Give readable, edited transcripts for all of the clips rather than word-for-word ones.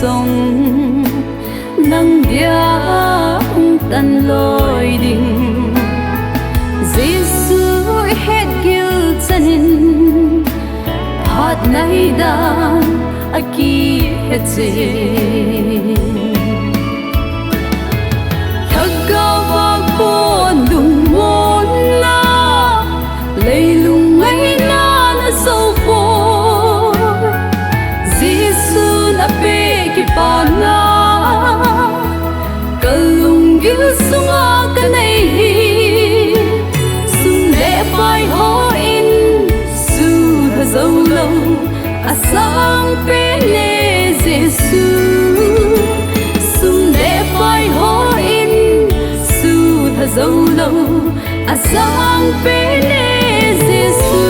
sông nắng điang tan lối đình Giêsu hết gil chanin hat nay dan aki hết zin thagawa con dung mon na lấy lung ngay na na sâu phố Giêsu na pe ki pa na kalung gil sunga ka nei hi sung le pai ho in su tha zo lo asang pe le Giêsu sung le pai ho in su tha zo lo asang pe le Giêsu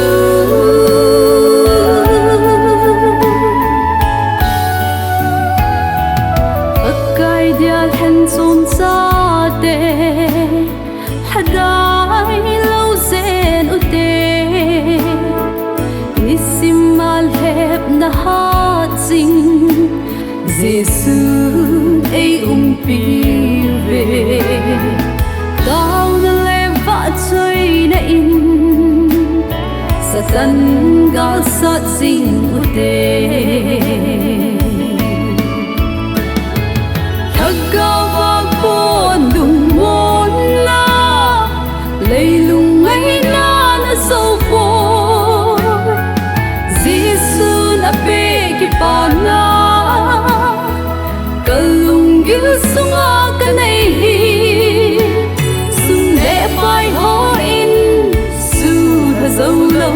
akai dia hen son sa te hadai lo zen u te isimal hep na hat sing Giêsu ei pi ve tao na le va chơi na in Satan gal sat sing u te thagawa con dung mon na lấy lung ngay na na sâu phố Giêsu na pe ki pa na kalung gil sunga ka nei hi sung le pai ho in su tha zo lo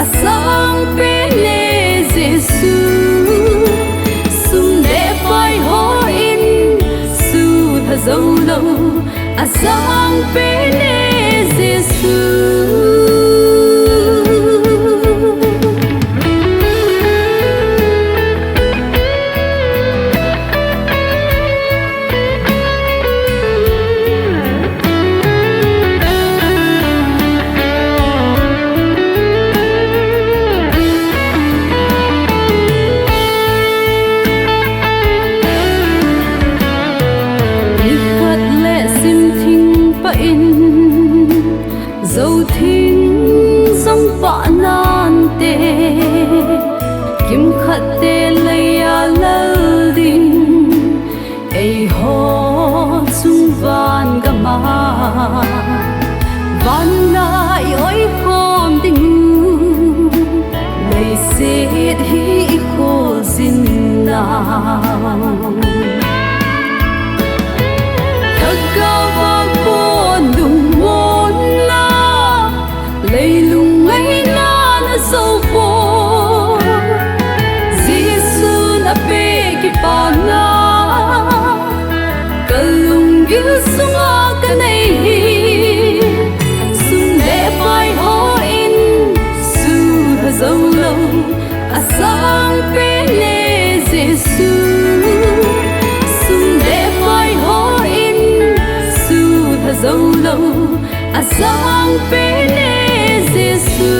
asang pe le Giêsu sung le pai ho in su tha zo lo asang pe le Giêsu dấu thinh dòng võ nan tê kim khát tê lấy a lơ đình ai ho chung van gama van lại oi khom tình lấy xét hi khô xin nào thagawa con dung mon na lấy lung ngay na na sâu phố Giêsu na pe ki pa na kalung gil sunga ka nei hi sung le pai ho in su tha zo lo asang pe le Giêsu sung le pai ho in su tha zo lo asang pe le Giêsu